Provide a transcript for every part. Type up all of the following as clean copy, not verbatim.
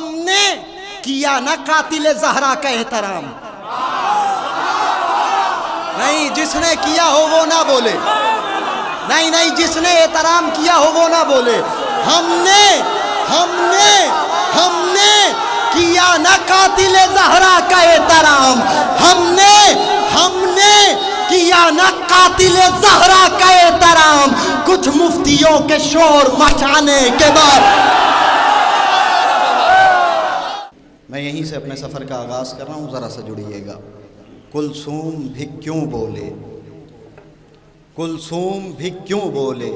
ہم نے کیا نہ قاتل زہرا کا احترام. نہیں جس نے کیا ہو وہ نہ بولے. نہیں جس نے احترام کیا ہو وہ نہ بولے. ہم نے کیا نہ قاتل زہرا کا احترام. ہم نے کیا نہ قاتل زہرا کا احترام. کچھ مفتیوں کے شور مچانے کے بعد میں یہیں سے اپنے سفر کا آغاز کر رہا ہوں. ذرا سا جڑیے گا. کلثوم بھی کیوں بولے, کلثوم بھی کیوں بولے,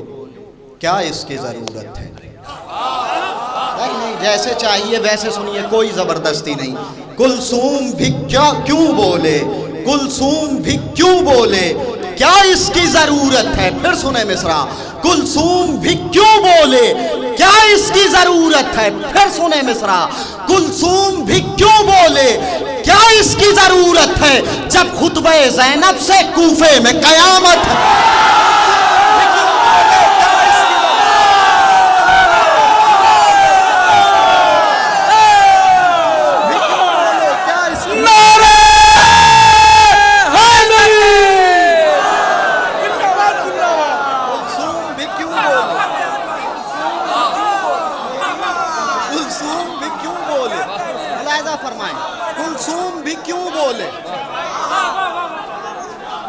کیا اس کی ضرورت ہے. نہیں جیسے چاہیے ویسے سنیے, کوئی زبردستی نہیں. کلثوم بھی کیوں بولے, کلثوم بھی کیوں بولے, کیا اس کی ضرورت ہے. پھر سنیں مصرع. کلثوم بھی کیوں بولے, کیا اس کی ضرورت ہے. پھر سنیں مصرع. کلثوم بھی کیوں بولے, کیا اس کی ضرورت ہے. جب خطبہ زینب سے کوفے میں قیامت ہے. کلثوم بھی کیوں بولے,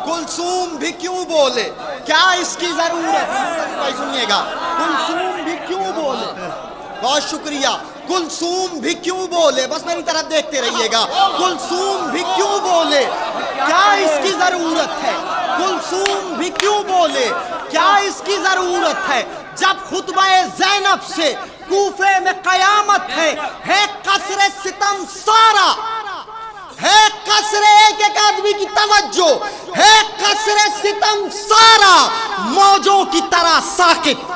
کلثوم بھی کیوں بولے, کیا اس کی ضرورت ہے. بھائی سنیے گا. کلثوم بھی کیوں بولے. بہت شکریہ. کلثوم بھی کیوں بولے, بس میری طرف دیکھتے رہیے گا. کلثوم بھی کیوں بولے, کیا اس کی ضرورت ہے. کلثوم بھی کیوں بولے, کیا اس کی ضرورت ہے. جب خطبہ زینب سے کوفے میں قیامت ہے قصر ستم سارا, ہے قصر ایک آدمی کی توجہ, ہے قصر ستم سارا موجوں کی طرح ساکت.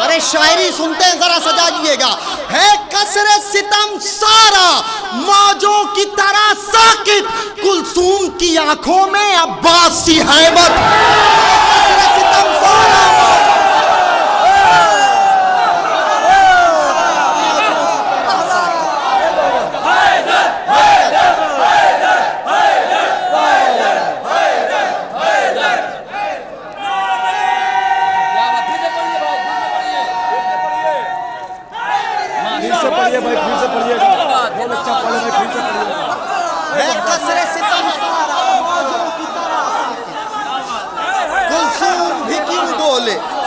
ارے شاعری سنتے ہیں ذرا سجائیے گا. ہے قصر ستم سارا موجوں کی طرح ساکت. کلثوم کی آنکھوں میں عباس سی ہیبت. قصر ستم سارا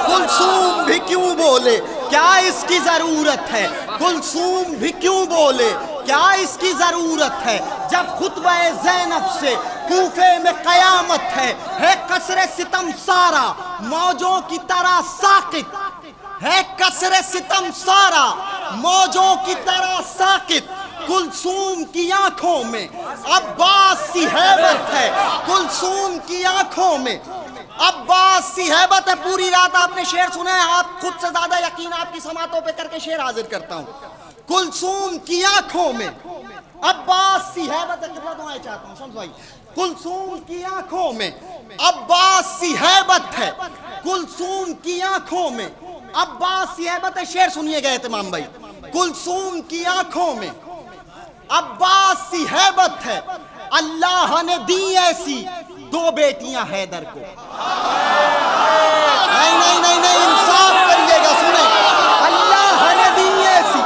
کلثوم بھی کیوں بولے, کیا اس کی ضرورت ہے. کلثوم بھی کیوں بولے, کیا اس کی ضرورت ہے. جب خطبہ زینب سے کوفے میں قیامت ہے قصر ستم سارا موجوں کی طرح ساکت. ہے قصر ستم سارا موجوں کی طرح ساکت. کلثوم کی آنکھوں میں عباس سی ہیبت ہے. کلثوم کی آنکھوں میں عباس سی ہیبت ہے. پوری رات آپ نے شعر سنا ہے, آپ خود سے زیادہ یقین آپ کی سماعتوں پہ کر کے شعر حاضر کرتا ہوں. کلثوم کی آنکھوں میں عباس سی ہیبت ہے. کتنا دعائیں چاہتا ہوں شمس بھائی. کلثوم کی آنکھوں میں عباس سی ہیبت ہے. کلثوم کی آنکھوں میں عباس سی ہیبت ہے. شعر سنیے گا اہتمام بھائی. کلثوم کی آنکھوں میں عباس سی ہیبت ہے. اللہ نے دی ایسی دو بیٹیاں حیدر کو. نہیں انصاف کریے گا. سنیں. اللہ نے دی ایسی,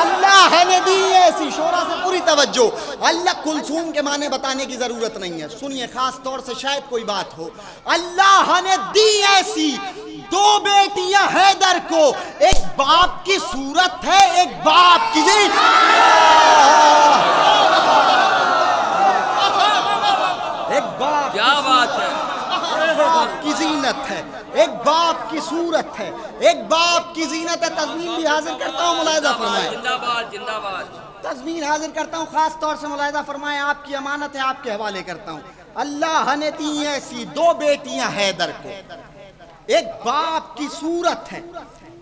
اللہ نے دی ایسی. شورا سے پوری توجہ. اللہ کلثوم کے معنی بتانے کی ضرورت نہیں ہے. سنیے خاص طور سے شاید کوئی بات ہو. اللہ نے دی ایسی دو بیٹیاں حیدر کو. ایک باپ کی صورت ہے, ایک باپ کی کیا بات ہے. کی زینت ہے, ایک باپ کی صورت ہے, ایک باپ کی زینت ہے. تضمین بھی حاضر کرتا ہوں, ملاحظہ فرمائیں. زندہ باد زندہ باد. تضمین حاضر کرتا ہوں, خاص طور سے ملاحظہ فرمائیں. آپ کی امانت ہے, آپ کے حوالے کرتا ہوں. اللہ نے دی ایسی دو بیٹیاں حیدر کو. ایک باپ کی صورت ہے,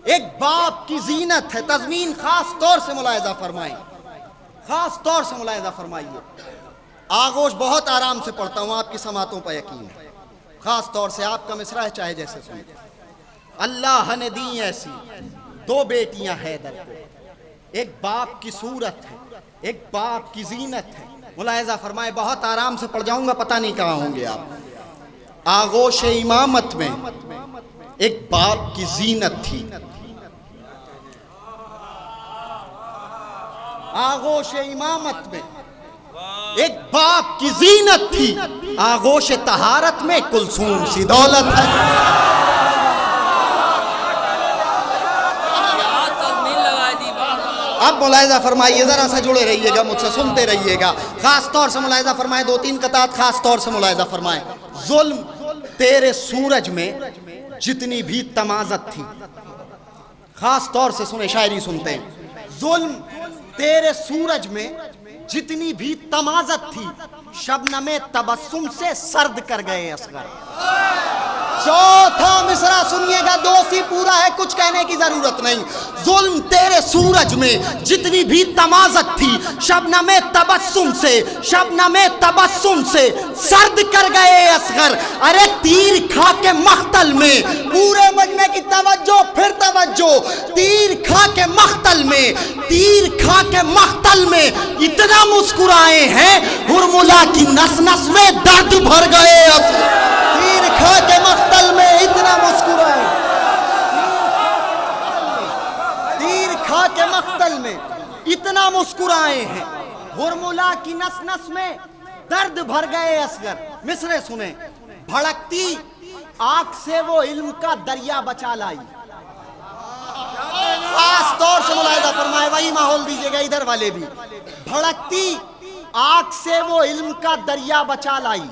ایک باپ کی زینت ہے. تضمین خاص طور سے ملاحظہ فرمائیں, خاص طور سے ملاحظہ فرمائیے. آغوش بہت آرام سے پڑھتا ہوں, آپ کی سماعتوں پر یقین ہے. خاص طور سے آپ کا مصرع ہے, چاہے جیسے سنیں. اللہ نے دی ایسی دو بیٹیاں حیدر کو. ایک باپ کی صورت ہے، ایک باپ کی زینت ہے. ملاحظہ فرمائے، بہت آرام سے پڑھ جاؤں گا، پتہ نہیں کہاں ہوں گے آپ. آغوش امامت میں ایک باپ کی زینت تھی. آغوش امامت میں ایک باپ کی زینت تھی. آغوش طہارت میں کلثوم سی دولت ہے. اب ملاحظہ فرمائیے، ذرا سا جڑے رہیے گا مجھ سے، سنتے رہیے گا. خاص طور سے ملاحظہ فرمائے، 2-3 قطعات خاص طور سے ملاحظہ فرمائے. ظلم تیرے سورج میں جتنی بھی تمازت تھی. خاص طور سے سنیں، شاعری سنتے ہیں. ظلم تیرے سورج میں جتنی بھی تمازت تھی، شبنم تبسم سے سرد کر گئے اصغر. چوتھا مصرع سنیے گا، دوسری پورا ہے، کچھ کہنے کی ضرورت نہیں. ظلم تیرے سورج میں جتنی بھی تمازت تھی، شبنم تبسم سے سرد کر گئے اصغر. ارے تیر کھا کے مختل میں، پورے مجمع کی توجہ، پھر توجہ. تیر کھا کے مختل میں اتنا مسکرائے ہیں، ہرملا کی نس نس میں درد بھر گئے اصغر. تیر کھا کے مختل میں اتنا مسکرائے، تیر کھا کے مختل میں اتنا مسکرائے ہیں، ہرملا کی نس نس میں درد بھر گئے اصغر. مصرع سنیں. بھڑکتی آنکھ سے وہ علم کا دریا بچا لائی. خاص طور سے ملاحظہ فرمائے، وہی ماحول دیجئے گا ادھر والے بھی. بھڑکتی آنکھ سے وہ علم کا دریا بچا لائی،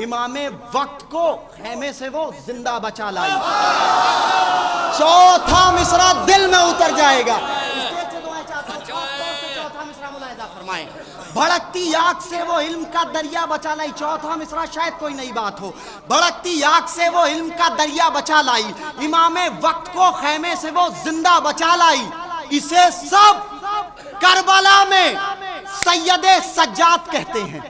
امام وقت کو خیمے سے وہ زندہ بچا لائی. چوتھا مصرع دل میں اتر جائے گا. چوتھا مصرع ملاحظہ فرمائیں. بھڑکتی آنکھ سے وہ علم کا دریا بچا لائی. چوتھا مصرع شاید کوئی نئی بات ہو. بھڑکتی آنکھ سے وہ علم کا دریا بچا لائی، امام وقت کو خیمے سے وہ زندہ بچا لائی. اسے سب کربلا میں سید سجاد کہتے ہیں.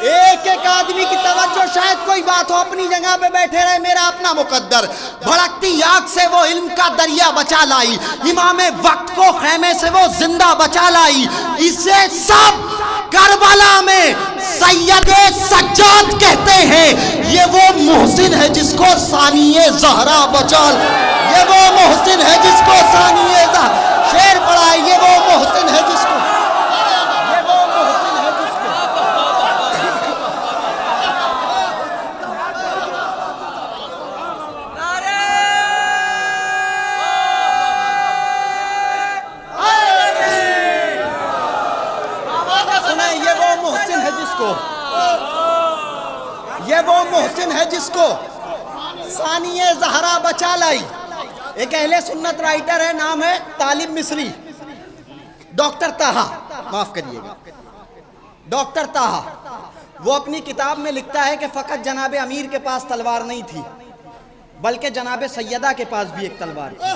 ایک ایک آدمی کی توجہ، شاید کوئی بات ہو، اپنی جگہ پہ بیٹھے رہے، میرا اپنا مقدر. بھڑکتی آنکھ سے وہ علم کا دریا بچا لائی، امام وقت کو خیمے سے وہ زندہ بچا لائی. اسے سب کربلا میں سید سجاد کہتے ہیں. یہ وہ محسن ہے جس کو ثانی زہرا بچا لائی. یہ وہ محسن ہے جس کو ثانی زہرا، شعر پڑھا ہے. یہ وہ محسن ہے جس کو، یہ وہ محسن ہے جس کو ثانی زہرا بچا لائی. ایک اہل سنت رائٹر ہے، نام ہے طالب مصری، ڈاکٹر طہا، معاف کریے گا، ڈاکٹر طہا. وہ اپنی کتاب میں لکھتا ہے کہ فقط جناب امیر کے پاس تلوار نہیں تھی، بلکہ جناب سیدہ کے پاس بھی ایک تلوار تھی.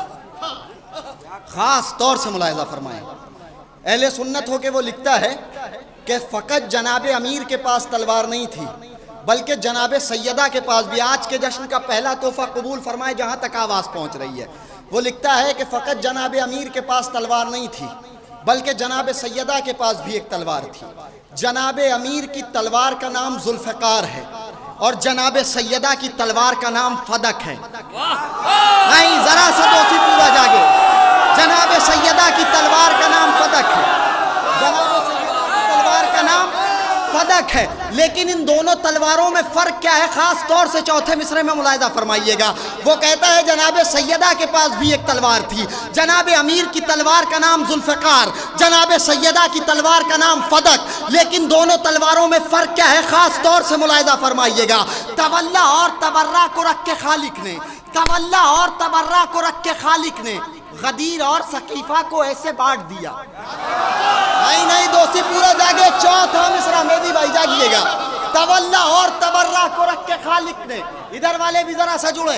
خاص طور سے ملاحظہ فرمائیں، اہل سنت ہو کے وہ لکھتا ہے کہ فقط جناب امیر کے پاس تلوار نہیں تھی، بلکہ جناب سیدہ کے پاس بھی. آج کے جشن کا پہلا تحفہ قبول فرمائے جہاں تک آواز پہنچ رہی ہے. وہ لکھتا ہے کہ فقط جناب امیر کے پاس تلوار نہیں تھی، بلکہ جناب سیدہ کے پاس بھی ایک تلوار تھی. جناب امیر کی تلوار کا نام ذوالفقار ہے، اور جناب سیدہ کی تلوار کا نام فدک ہے. نہیں، ذرا سا دوسری پورا جاگے. جناب سیدہ کی تلوار کا نام فدک ہے، جناب سیدہ کی تلوار کا نام فدک ہے. لیکن ان دونوں تلواروں میں فرق کیا ہے؟ خاص طور سے چوتھے مصرع میں ملاحظہ فرمائیے گا. وہ کہتا ہے جناب سیدہ کے پاس بھی ایک تلوار تھی، جناب امیر کی تلوار کا نام ذوالفقار، جناب سیدہ کی تلوار کا نام فدک. لیکن دونوں تلواروں میں فرق کیا ہے؟ خاص طور سے ملاحظہ فرمائیے گا. تولا اور تبرہ کو رکھ کے خالق نے، تولا اور تبرہ کو رکھ کے خالق نے غدیر اور ثقیفہ کو ایسے بانٹ دیا. نہیں، دوسری پورا جاگے. چوتھا مصرع مہدی بھائی جاگیے گا. تولا اور تبرہ کو رکھ کے خالق نے، ادھر والے بھی ذرا سا جڑے.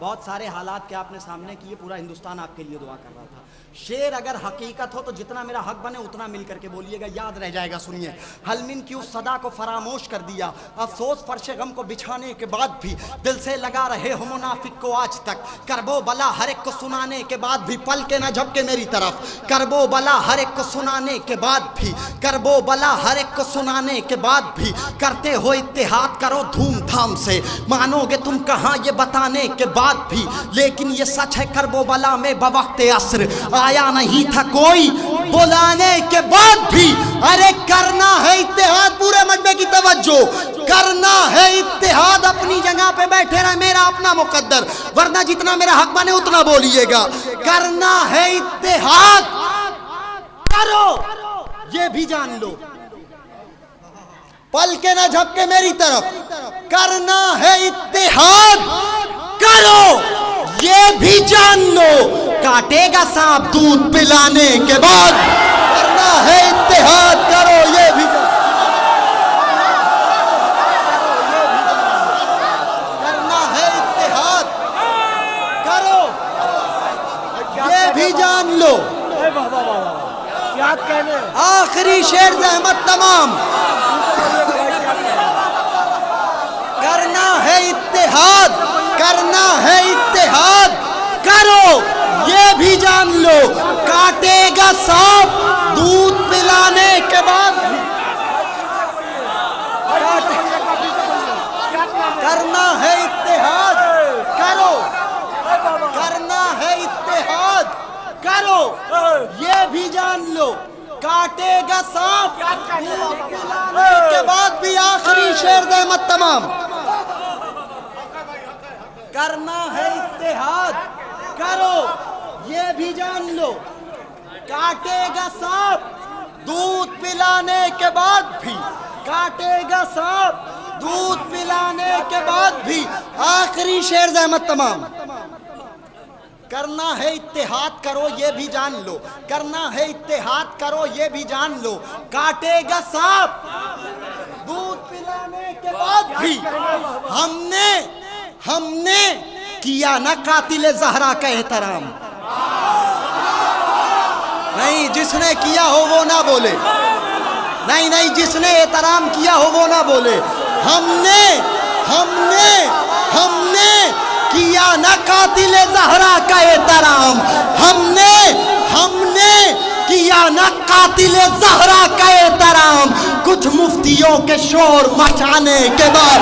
بہت سارے حالات کے آپ نے سامنے کیے، پورا ہندوستان آپ کے لیے دعا کر رہا تھا. شعر اگر حقیقت ہو تو جتنا میرا حق بنے اتنا مل کر کے بولیے گا، یاد رہ جائے گا. سنیے. حل من کی اس صدا کو فراموش کر دیا، افسوس فرش غم کو بچھانے کے بعد بھی دل سے لگا رہے ہو منافق کو آج تک. کرب و بلا ہر ایک کو سنانے کے بعد بھی پل کے نہ جھپکے میری طرف. کرب و بلا ہر ایک کو سنانے کے بعد بھی، کرب و بلا ہر ایک کو سنانے کے بعد بھی کرتے ہو اتحاد کرو دھوم دھام سے. مانو گے تم کہاں یہ بتانے کے بعد بھی، لیکن یہ سچ ہے کرب و بلا میں بوقت عصر آیا نہیں تھا کوئی بلانے کے بعد بھی. ارے کرنا ہے اتحاد، پورے مجمع کی توجہ، کرنا ہے اتحاد. اپنی جگہ پہ بیٹھے رہے، میرا اپنا مقدر، ورنہ جتنا میرا حق بنے اتنا بولیے گا. کرنا ہے اتحاد، کرو یہ بھی جان لو. پل کے نہ جھپکے میری طرف. کرنا ہے اتحاد، کرو یہ بھی جان لو. کاٹے گا سانپ دودھ پلانے کے بعد. کرنا ہے اتحاد، کرو یہ بھی جان لو. کرنا ہے اتحاد، کرو یہ بھی جان لو. آخری شعر زحمت تمام. کرنا ہے اتحاد، کرنا ہے اتحاد، کرو یہ بھی جان لو. کاٹے گا سانپ دودھ پلانے کے بعد. کرنا ہے اتحاد، کرو. کرنا ہے اتحاد، کرو یہ بھی جان لو. کاٹے گا سانپ دودھ پلانے کے بعد بھی. آخری شعر زحمت تمام. کرنا ہے اتحاد، کرو یہ بھی جان لو. کاٹے گا سانپ دودھ پلانے کے بعد بھی، کاٹے گا سانپ دودھ پلانے کے بعد بھی. آخری شعر زحمت تمام. کرنا ہے اتحاد، کرو یہ بھی جان لو. کرنا ہے اتحاد، کرو یہ بھی جان لو. کاٹے گا سانپ دودھ پلانے کے بعد بھی. ہم نے کیا نہ قاتل زہرا کا احترام. نہیں، جس نے کیا ہو وہ نہ بولے. نہیں، جس نے احترام کیا ہو وہ نہ بولے. ہم نے کیا نہ قاتل زہرا کا احترام. ہم نے کیا نہ قاتل زہرا کا احترام. کچھ مفتیوں کے شور مچانے کے بعد.